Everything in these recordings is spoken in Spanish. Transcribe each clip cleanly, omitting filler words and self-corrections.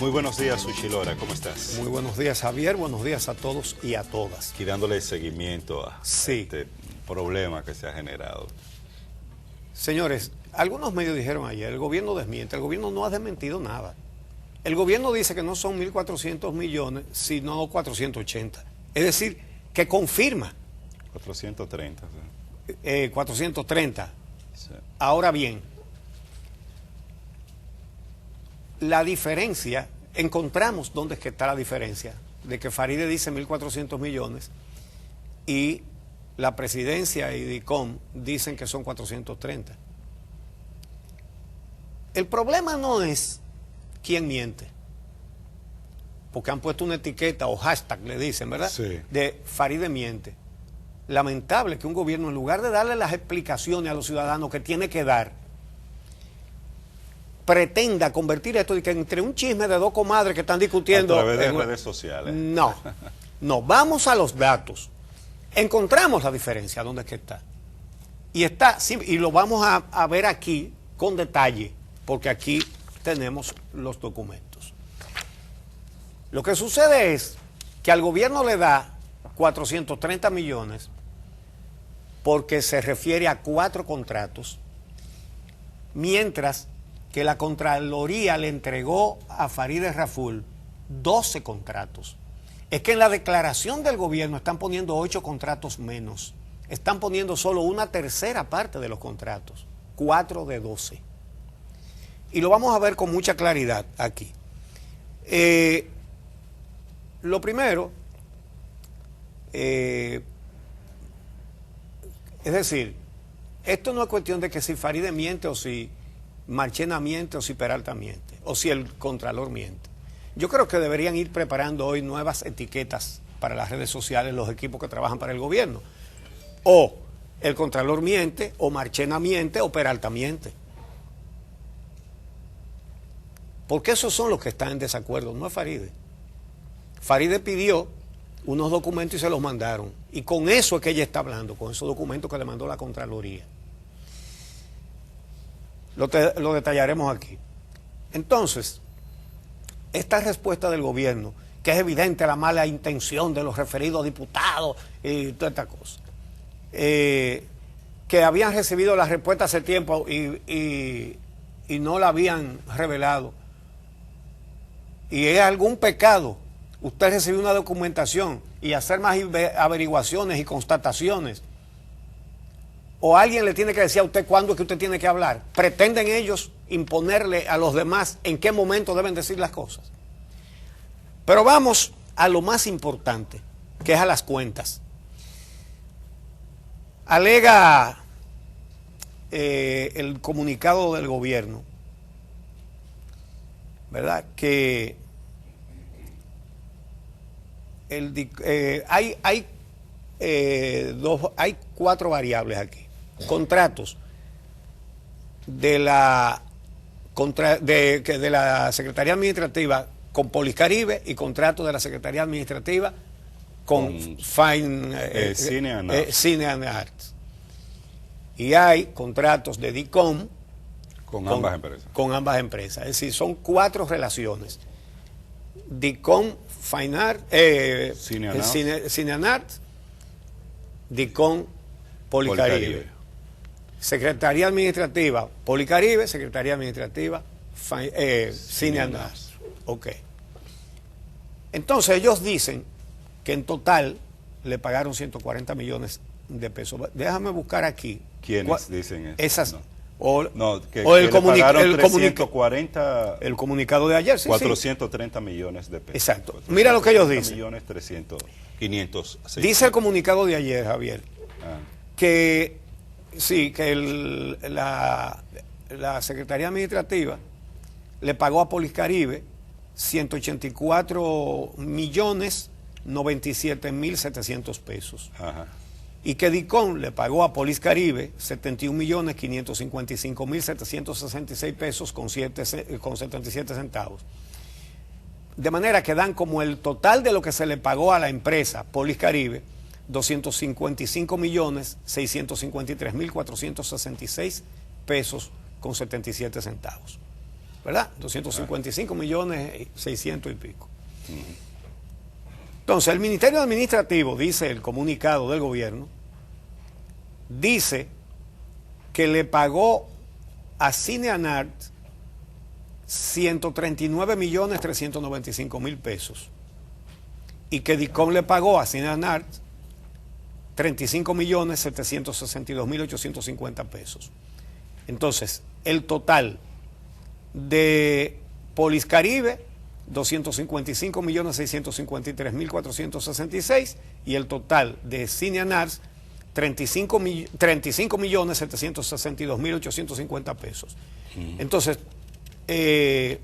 Muy buenos días, Suchilora, ¿cómo estás? Muy buenos días, Javier, buenos días a todos y a todas. Aquí dándole seguimiento a este problema que se ha generado. Señores, algunos medios dijeron ayer, el gobierno desmiente, el gobierno no ha desmentido nada. El gobierno dice que no son 1.400 millones, sino 480. Es decir, que confirma. 430. Sí. 430. Sí. Ahora bien, la diferencia, encontramos dónde es que está la diferencia, de que Faride dice 1.400 millones y la presidencia y DICOM dicen que son 430. El problema no es quién miente, porque han puesto una etiqueta o hashtag, le dicen, ¿verdad? Sí. De Faride miente. Lamentable que un gobierno, en lugar de darle las explicaciones a los ciudadanos que tiene que dar, pretenda convertir esto de que entre un chisme de dos comadres que están discutiendo a través de redes sociales. No, vamos a los datos. Encontramos la diferencia, ¿dónde es que está? Y lo vamos a ver aquí con detalle, porque aquí tenemos los documentos. Lo que sucede es que al gobierno le da 430 millones porque se refiere a 4 contratos, mientras que la Contraloría le entregó a Farideh Raful 12 contratos. Es que en la declaración del gobierno están poniendo 8 contratos menos. Están poniendo solo una tercera parte de los contratos, 4 de 12. Y lo vamos a ver con mucha claridad aquí. Lo primero, es decir, esto no es cuestión de que si Faride miente o si Marchena miente o si Peralta miente o si el Contralor miente. Yo creo que deberían ir preparando hoy nuevas etiquetas para las redes sociales, los equipos que trabajan para el gobierno. O el Contralor miente, o Marchena miente, o Peralta miente. Porque esos son los que están en desacuerdo, no es Faride. Faride pidió unos documentos y se los mandaron. Y con eso es que ella está hablando, con esos documentos que le mandó la Contraloría. Lo detallaremos aquí. Entonces, esta respuesta del gobierno, que es evidente la mala intención de los referidos diputados y toda esta cosa, que habían recibido la respuesta hace tiempo y no la habían revelado, y es algún pecado usted recibir una documentación y hacer más averiguaciones y constataciones, o alguien le tiene que decir a usted cuándo es que usted tiene que hablar. ¿Pretenden ellos imponerle a los demás en qué momento deben decir las cosas? Pero vamos a lo más importante, que es a las cuentas. Alega el comunicado del gobierno, ¿verdad?, que hay 4 variables aquí. Contratos de la Secretaría Administrativa con Policaribe y contratos de la Secretaría Administrativa con Cine and Arts. Y hay contratos de DICOM con ambas empresas. Es decir, son 4 relaciones. DICOM, Fine Art, Cine and Arts, DICOM, Policaribe. Secretaría Administrativa, Policaribe, Secretaría Administrativa, Cine and Arts. Ok. Entonces ellos dicen que en total le pagaron 140 millones de pesos. Déjame buscar aquí. ¿Quiénes dicen eso? Esas. No. O el comunicado de ayer. Sí, 430 millones de pesos. Exacto. Mira lo que ellos dicen. 500. Dice el comunicado de ayer, Javier, que sí, que la Secretaría Administrativa le pagó a Policaribe 184.097.700 pesos. Ajá. Y que DICOM le pagó a Policaribe 71.555.766 pesos con 77 centavos. De manera que dan como el total de lo que se le pagó a la empresa Policaribe 255.653.466 pesos con 77 centavos. ¿verdad? 255 millones 600 y pico. Entonces, el Ministerio Administrativo, dice el comunicado del gobierno, dice que le pagó a Cineanart 139.395.000 pesos y que DICOM le pagó a Cineanart 35.762.850 pesos. Entonces, el total de Poliscaribe, 255.653.466 y el total de Cineanart, 35.762.850 pesos. Entonces, esa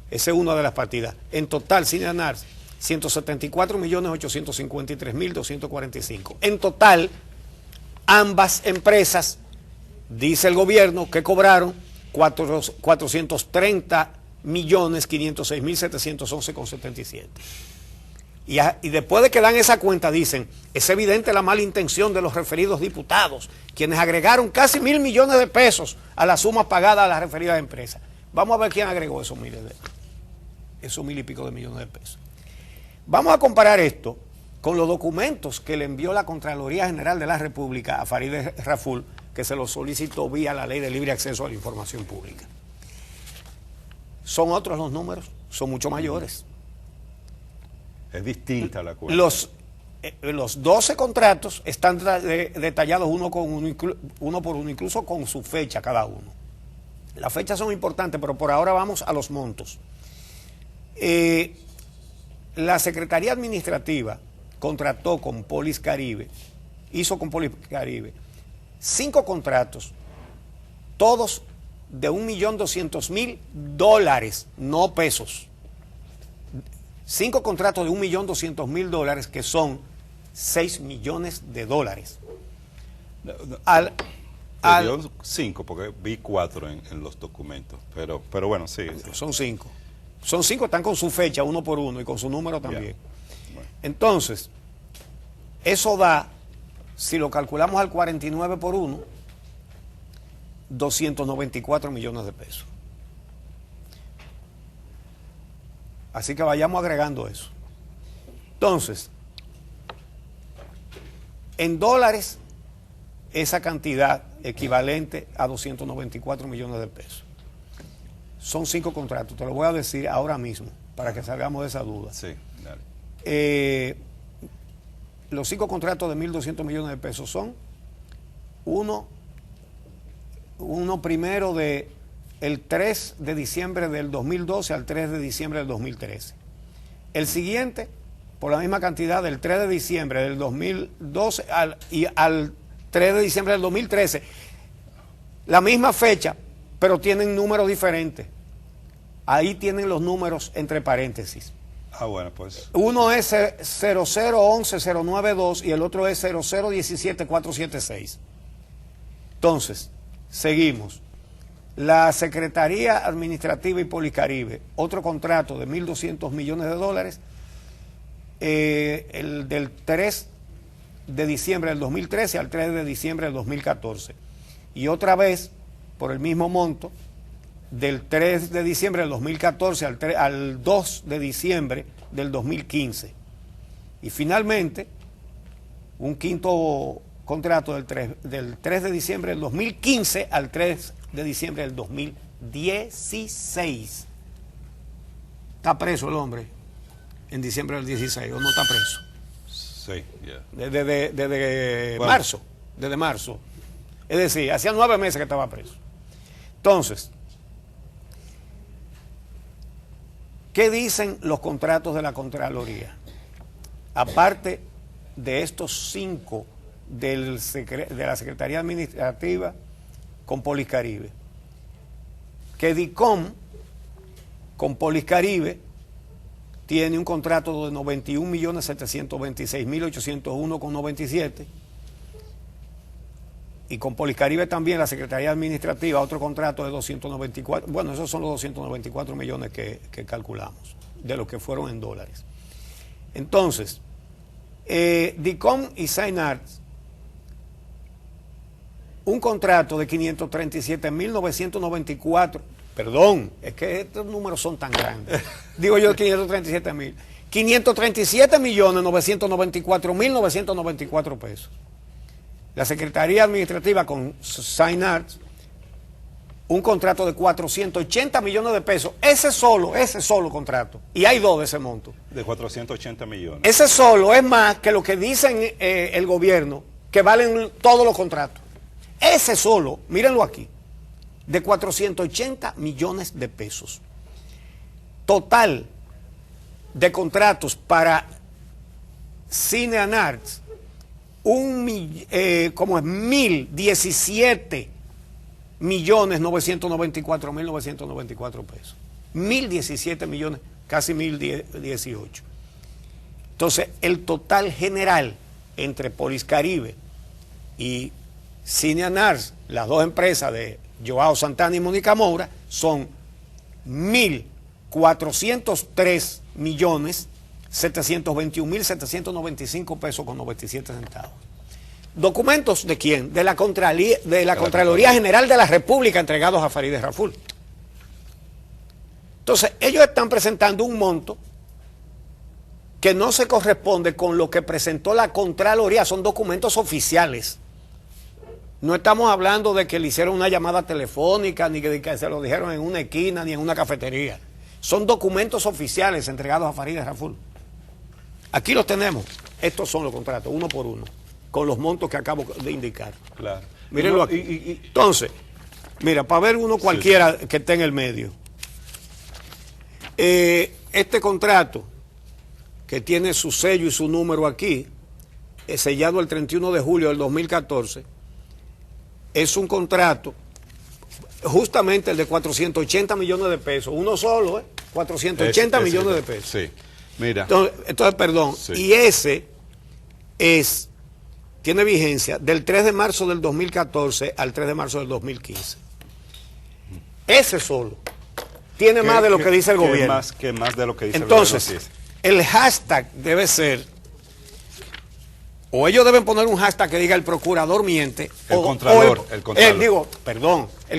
es una de las partidas. En total, Cineanart, 174.853.245. En total, ambas empresas, dice el gobierno, que cobraron 430.506.711,77. Y después de que dan esa cuenta dicen, es evidente la mala intención de los referidos diputados, quienes agregaron casi 1.000 millones de pesos a la suma pagada a las referidas empresas. Vamos a ver quién agregó esos 1.000 y pico de millones de pesos. Vamos a comparar esto con los documentos que le envió la Contraloría General de la República a Farideh Raful, que se los solicitó vía la Ley de Libre Acceso a la Información Pública. Son otros los números, son mucho mayores. Es distinta la cuenta. Los 12 contratos están detallados uno por uno, incluso con su fecha cada uno. Las fechas son importantes, pero por ahora vamos a los montos. La Secretaría Administrativa contrató con Poliscaribe, hizo con Poliscaribe 5 contratos, todos de $1.200.000, no pesos. 5 contratos de $1.200.000, que son $6 millones. Dio 5, porque vi 4 en los documentos, pero bueno, sí. Son 5. Son 5, están con su fecha, uno por uno, y con su número también. Bueno. Entonces, eso da, si lo calculamos al 49 por 1, 294 millones de pesos. Así que vayamos agregando eso. Entonces, en dólares, esa cantidad equivalente a 294 millones de pesos. Son 5 contratos, te lo voy a decir ahora mismo, para que salgamos de esa duda. Sí, dale. Los 5 contratos de 1.200 millones de pesos son uno primero de el 3 de diciembre del 2012 al 3 de diciembre del 2013. El siguiente, por la misma cantidad, del 3 de diciembre del 2012 al 3 de diciembre del 2013. La misma fecha, pero tienen números diferentes. Ahí tienen los números entre paréntesis. Ah, bueno, pues. Uno es 0011092 y el otro es 0017476. Entonces, seguimos. La Secretaría Administrativa y Poliscaribe, otro contrato de $1.200 millones, el del 3 de diciembre del 2013 al 3 de diciembre del 2014. Y otra vez, por el mismo monto, del 3 de diciembre del 2014 al 2 de diciembre del 2015. Y finalmente, un quinto contrato del 3 de diciembre del 2015 al 3 de diciembre del 2016. Está preso el hombre en diciembre del 16, ¿o no está preso? Sí, ya. Desde Bueno. marzo, desde marzo. Es decir, hacía 9 meses que estaba preso. Entonces, ¿qué dicen los contratos de la Contraloría? Aparte de estos 5 de la Secretaría Administrativa con Poliscaribe, que DICOM con Poliscaribe tiene un contrato de 91.726.801,97, y con Poliscaribe también la Secretaría Administrativa otro contrato de 294, bueno, esos son los 294 millones que calculamos, de los que fueron en dólares. Entonces, DICOM y Cineanart, un contrato de 537.994 Perdón, es que estos números son tan grandes. Digo yo 537 mil. 537.994.994 pesos. La Secretaría Administrativa con Synarts, un contrato de 480 millones de pesos. Ese solo contrato. Y hay dos de ese monto. De 480 millones. Ese solo es más que lo que dicen el gobierno, que valen todos los contratos. Ese solo, mírenlo aquí, de 480 millones de pesos. Total de contratos para Cineanarts, como es 1.017.994.994 pesos. 1.017 millones, casi 1.018. Entonces, el total general entre Poliscaribe y Cineanarts, las dos empresas de Joao Santana y Mónica Moura, son 1.403.721.795 pesos con 97 centavos. ¿Documentos de quién? De la Contraloría General de la República entregados a Farideh Raful. Entonces, ellos están presentando un monto que no se corresponde con lo que presentó la Contraloría, son documentos oficiales. No estamos hablando de que le hicieron una llamada telefónica, ni que se lo dijeron en una esquina, ni en una cafetería. Son documentos oficiales entregados a Farideh Raful. Aquí los tenemos. Estos son los contratos, uno por uno, con los montos que acabo de indicar. Claro. Mírenlo aquí. Entonces, mira, para ver uno cualquiera que esté en el medio. Este contrato, que tiene su sello y su número aquí, sellado el 31 de julio del 2014, es un contrato, justamente el de 480 millones de pesos, uno solo, 480 millones de pesos. Sí, mira. Entonces perdón, sí. Y ese tiene vigencia del 3 de marzo del 2014 al 3 de marzo del 2015. Ese solo tiene más de lo que dice el gobierno. ¿Qué más de lo que dice Entonces, el gobierno? el hashtag debe ser, o ellos deben poner un hashtag que diga el procurador miente, el contralor. El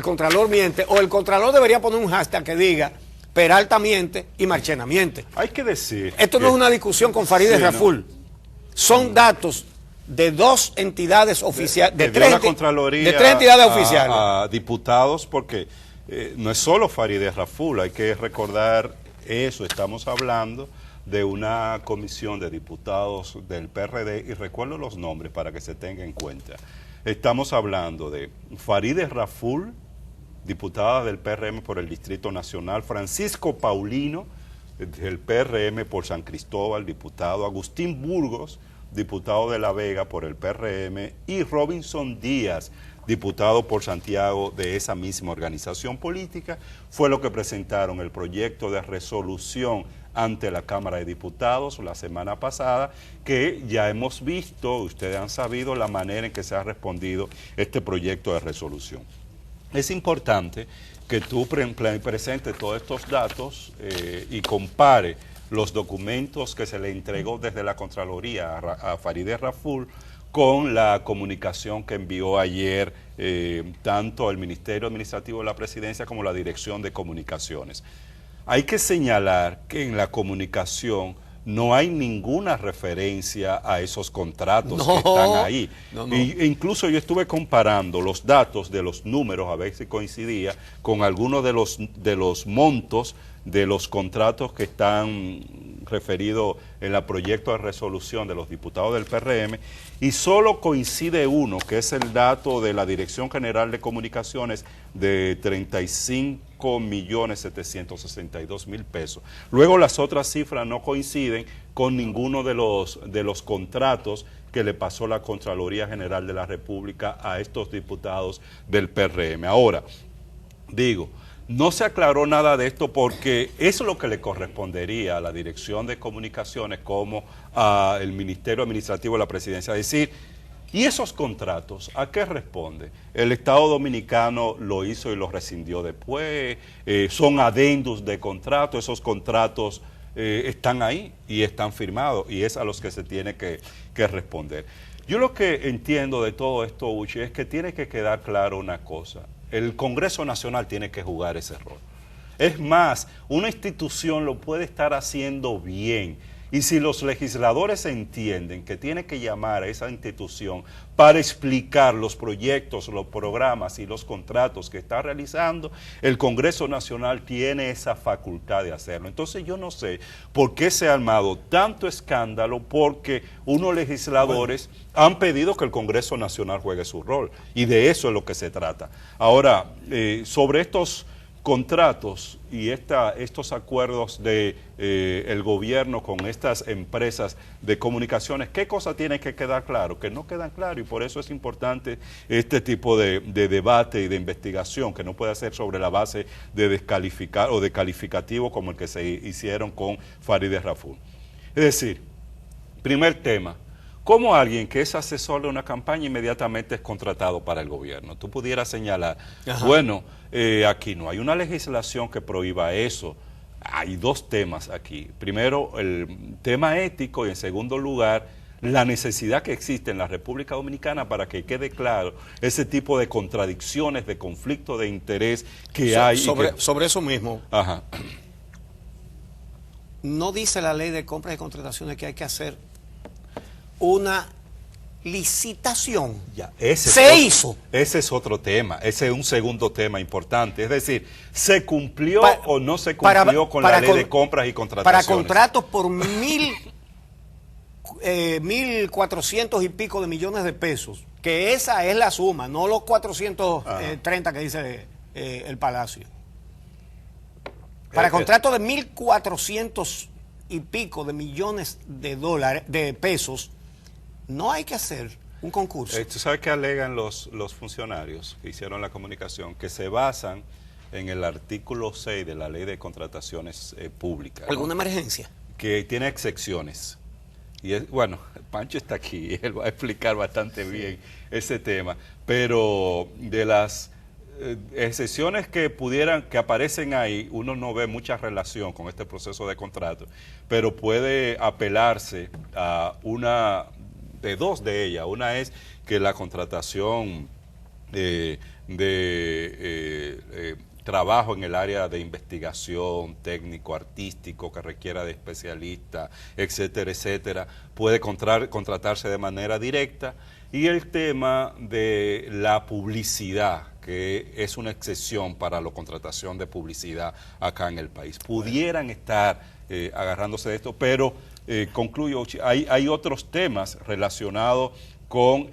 contralor miente, o el contralor debería poner un hashtag que diga Peralta miente y Marchena miente. Hay que decir. Esto no es una discusión con Farideh Raful. Son datos de dos entidades oficiales, de tres entidades oficiales. A diputados, porque no es solo Farideh Raful, hay que recordar eso, estamos hablando de una comisión de diputados del PRD, y recuerdo los nombres para que se tenga en cuenta. Estamos hablando de Farideh Raful, diputada del PRM por el Distrito Nacional, Francisco Paulino, del PRM por San Cristóbal, diputado, Agustín Burgos, diputado de La Vega por el PRM, y Robinson Díaz, diputado por Santiago de esa misma organización política. Fue lo que presentaron el proyecto de resolución ante la Cámara de Diputados la semana pasada, que ya hemos visto, ustedes han sabido la manera en que se ha respondido este proyecto de resolución. Es importante que tú presentes todos estos datos y compare los documentos que se le entregó desde la Contraloría a Farideh Raful con la comunicación que envió ayer tanto el Ministerio Administrativo de la Presidencia como la Dirección de Comunicaciones. Hay que señalar que en la comunicación no hay ninguna referencia a esos contratos que están ahí. Incluso yo estuve comparando los datos de los números, a ver si coincidía, con algunos de los montos de los contratos que están referidos en el proyecto de resolución de los diputados del PRM, y solo coincide uno, que es el dato de la Dirección General de Comunicaciones de 35.762.000 pesos. Luego las otras cifras no coinciden con ninguno de los contratos que le pasó la Contraloría General de la República a estos diputados del PRM. Ahora, digo, no se aclaró nada de esto porque eso es lo que le correspondería a la Dirección de Comunicaciones como al Ministerio Administrativo de la Presidencia. Es decir, ¿y esos contratos a qué responde? El Estado Dominicano lo hizo y lo rescindió después, son adendos de contrato, esos contratos están ahí y están firmados, y es a los que se tiene que responder. Yo lo que entiendo de todo esto, Uchi, es que tiene que quedar claro una cosa. el Congreso Nacional tiene que jugar ese rol. Es más, una institución lo puede estar haciendo bien. Y si los legisladores entienden que tiene que llamar a esa institución para explicar los proyectos, los programas y los contratos que está realizando, el Congreso Nacional tiene esa facultad de hacerlo. Entonces yo no sé por qué se ha armado tanto escándalo, porque unos legisladores han pedido que el Congreso Nacional juegue su rol, y de eso es lo que se trata. Ahora, sobre estos contratos y estos acuerdos de el gobierno con estas empresas de comunicaciones, ¿qué cosa tiene que quedar claro? Que no quedan claro, y por eso es importante este tipo de debate y de investigación, que no puede ser sobre la base de descalificar o de calificativo como el que se hicieron con Farideh Raful. Es decir, primer tema, ¿cómo alguien que es asesor de una campaña inmediatamente es contratado para el gobierno? Tú pudieras señalar, bueno, aquí no hay una legislación que prohíba eso. Hay dos temas aquí. Primero, el tema ético, y en segundo lugar, la necesidad que existe en la República Dominicana para que quede claro ese tipo de contradicciones, de conflicto de interés que hay. Sobre eso mismo. Ajá. No dice la ley de compras y contrataciones que hay que hacer una licitación. Ya, hizo. Ese es otro tema, ese es un segundo tema importante. Es decir, ¿se cumplió o no se cumplió con la ley de compras y contrataciones? Para contratos por 1.400 y pico de millones de pesos, que esa es la suma, no los 430 que dice el Palacio. Para contratos de 1.400 y pico de millones de pesos, no hay que hacer un concurso. ¿Tú sabes qué alegan los funcionarios que hicieron la comunicación? Que se basan en el artículo 6 de la Ley de Contrataciones Públicas. ¿Alguna emergencia? Que tiene excepciones. Y bueno, Pancho está aquí, él va a explicar bastante bien ese tema. Pero de las excepciones que aparecen ahí, uno no ve mucha relación con este proceso de contrato, pero puede apelarse a dos de ellas. Una es que la contratación de trabajo en el área de investigación, técnico, artístico, que requiera de especialistas, etcétera, etcétera, puede contratarse de manera directa. Y el tema de la publicidad, que es una excepción para la contratación de publicidad acá en el país. Pudieran estar agarrándose de esto, pero concluyo, hay otros temas relacionados con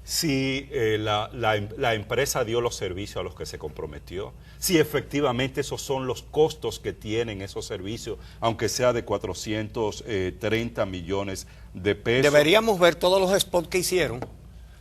si la empresa dio los servicios a los que se comprometió, si efectivamente esos son los costos que tienen esos servicios, aunque sea de 430 millones de pesos. Deberíamos ver todos los spots que hicieron,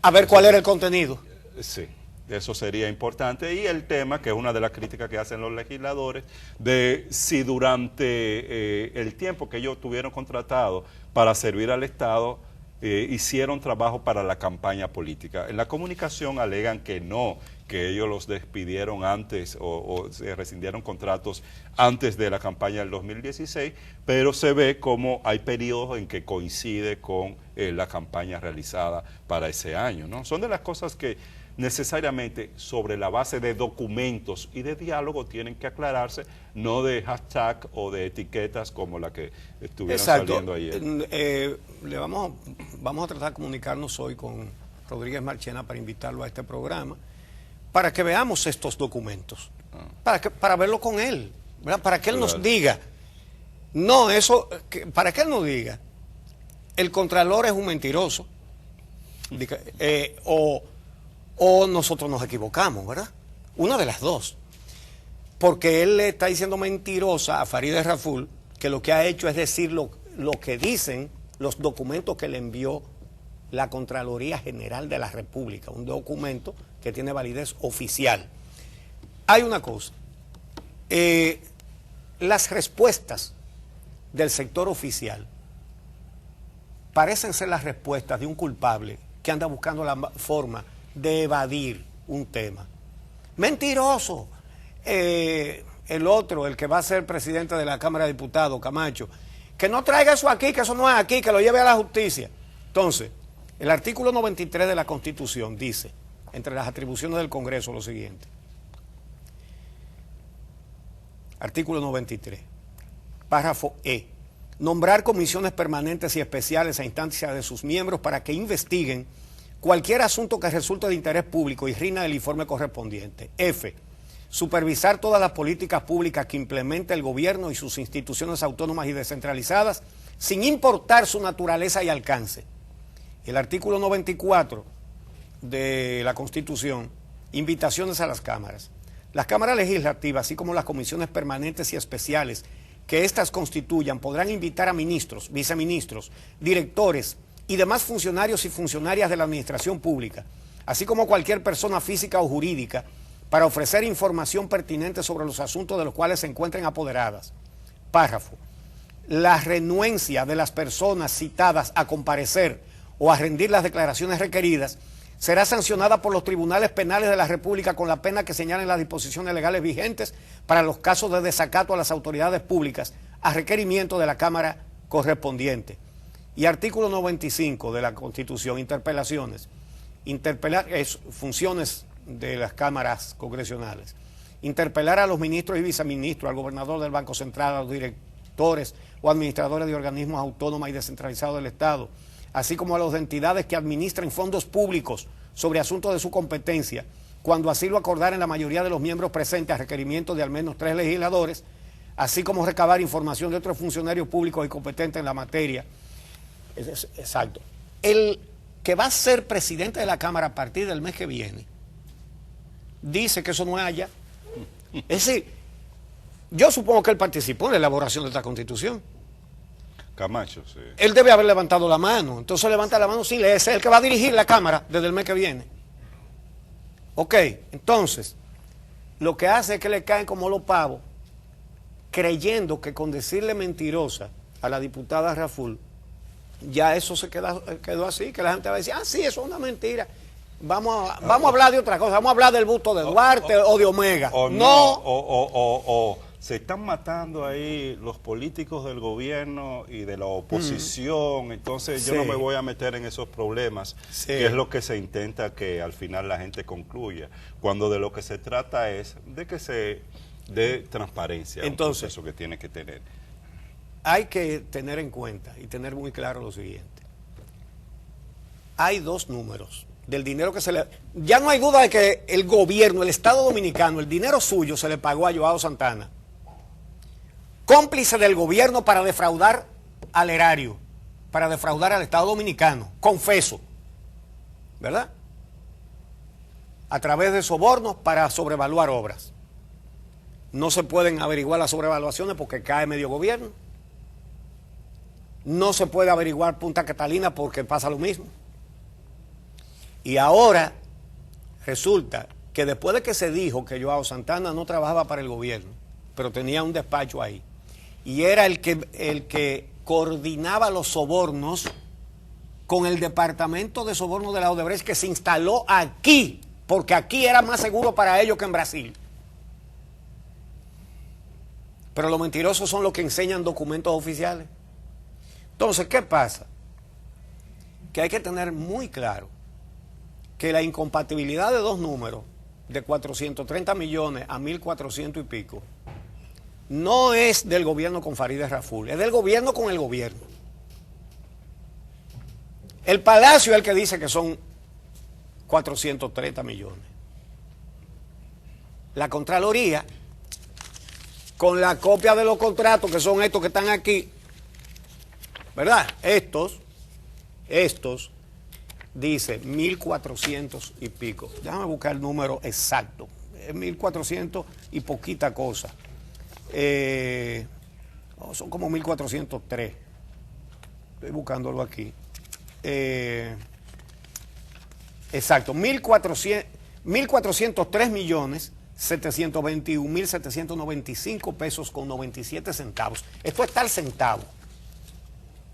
a ver cuál era el contenido. Sí, eso sería importante. Y el tema, que es una de las críticas que hacen los legisladores, de si durante el tiempo que ellos tuvieron contratado para servir al Estado, hicieron trabajo para la campaña política. En la comunicación alegan que no, que ellos los despidieron antes o se rescindieron contratos antes de la campaña del 2016, pero se ve como hay periodos en que coincide con la campaña realizada para ese año, ¿no? Son de las cosas que necesariamente sobre la base de documentos y de diálogo tienen que aclararse, no de hashtag o de etiquetas como la que estuvieron saliendo ayer. Vamos a tratar de comunicarnos hoy con Rodríguez Marchena para invitarlo a este programa, para que veamos estos documentos, para verlo con él, ¿verdad? Para que él nos diga, para que él nos diga, el Contralor es un mentiroso, o nosotros nos equivocamos, ¿verdad? Una de las dos. Porque él le está diciendo mentirosa a Farideh Raful, que lo que ha hecho es decir lo que dicen los documentos que le envió la Contraloría General de la República, un documento que tiene validez oficial. Hay una cosa, las respuestas del sector oficial parecen ser las respuestas de un culpable que anda buscando la forma de evadir un tema. Mentiroso. El otro, el que va a ser presidente de la Cámara de Diputados, Camacho, que no traiga eso aquí, que eso no es aquí, que lo lleve a la justicia. Entonces, el artículo 93 de la Constitución dice entre las atribuciones del Congreso lo siguiente. Artículo 93. Párrafo E. Nombrar comisiones permanentes y especiales a instancia de sus miembros para que investiguen cualquier asunto que resulte de interés público y rinda el informe correspondiente. F. Supervisar todas las políticas públicas que implemente el gobierno y sus instituciones autónomas y descentralizadas, sin importar su naturaleza y alcance. El artículo 94 de la Constitución, invitaciones a las cámaras. Las cámaras legislativas, así como las comisiones permanentes y especiales que éstas constituyan, podrán invitar a ministros, viceministros, directores y demás funcionarios y funcionarias de la administración pública, así como cualquier persona física o jurídica, para ofrecer información pertinente sobre los asuntos de los cuales se encuentren apoderadas. Párrafo. La renuencia de las personas citadas a comparecer o a rendir las declaraciones requeridas será sancionada por los tribunales penales de la República con la pena que señalen las disposiciones legales vigentes para los casos de desacato a las autoridades públicas a requerimiento de la Cámara correspondiente. Y artículo 95 de la Constitución, interpelaciones. Interpelar es funciones de las cámaras congresionales. Interpelar a los ministros y viceministros, al gobernador del Banco Central, a los directores o administradores de organismos autónomos y descentralizados del Estado, así como a las entidades que administran fondos públicos sobre asuntos de su competencia, cuando así lo acordaren la mayoría de los miembros presentes a requerimiento de al menos 3 legisladores, así como recabar información de otros funcionarios públicos y competentes en la materia. Exacto. El que va a ser presidente de la Cámara a partir del mes que viene, dice que eso no es allá. Es decir, yo supongo que él participó en la elaboración de esta Constitución. Camacho, sí. Él debe haber levantado la mano. Entonces levanta la mano, sí, ese es el que va a dirigir la Cámara desde el mes que viene. Ok, entonces, lo que hace es que le caen como los pavos, creyendo que con decirle mentirosa a la diputada Raful, ya eso se quedó así, que la gente va a decir, ah, sí, eso es una mentira. Vamos a hablar de otra cosa, vamos a hablar del busto de Duarte o de Omega. O se están matando ahí los políticos del gobierno y de la oposición, entonces yo no me voy a meter en esos problemas, que es lo que se intenta que al final la gente concluya, cuando de lo que se trata es de que se dé transparencia, entonces, un proceso que tiene que tener. Hay que tener en cuenta y tener muy claro lo siguiente. Hay dos números del dinero que se le... Ya no hay duda de que el gobierno, el Estado Dominicano, el dinero suyo se le pagó a Joao Santana, cómplice del gobierno para defraudar al erario, para defraudar al Estado Dominicano, confeso, ¿verdad? A través de sobornos para sobrevaluar obras. No se pueden averiguar las sobrevaluaciones porque cae medio gobierno. No se puede averiguar Punta Catalina porque pasa lo mismo. Y ahora resulta que después de que se dijo que Joao Santana no trabajaba para el gobierno, pero tenía un despacho ahí, y era el que coordinaba los sobornos con el departamento de sobornos de la Odebrecht, que se instaló aquí, porque aquí era más seguro para ellos que en Brasil. Pero los mentirosos son los que enseñan documentos oficiales. Entonces, ¿qué pasa? Que hay que tener muy claro que la incompatibilidad de dos números, de 430 millones a 1.400 y pico, no es del gobierno con Farideh Raful, es del gobierno con el gobierno. El Palacio es el que dice que son 430 millones. La Contraloría, con la copia de los contratos, que son estos que están aquí, ¿verdad? Estos, dice 1.400 y pico. Déjame buscar el número exacto. Es 1.400 y poquita cosa. Son como 1.403. Estoy buscándolo aquí. Exacto, 1.403 millones 721.795 pesos con 97 centavos. Esto está al centavo.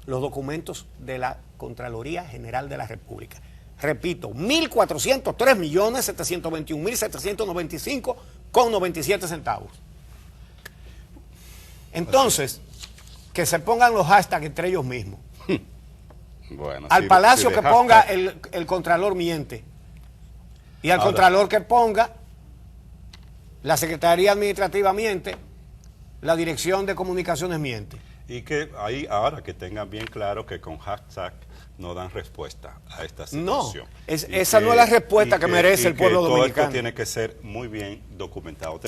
Los documentos de la Contraloría General de la República. Repito, 1.403 millones 721.795 con 97 centavos. Entonces, que se pongan los hashtags entre ellos mismos. Bueno, al Palacio que ponga el Contralor miente. Y al Ahora, contralor que ponga, la Secretaría Administrativa miente, la Dirección de Comunicaciones miente. y que ahí ahora que tengan bien claro que con hashtag no dan respuesta a esta situación. No, esa no es la respuesta que merece el pueblo todo dominicano. esto tiene que ser muy bien documentado.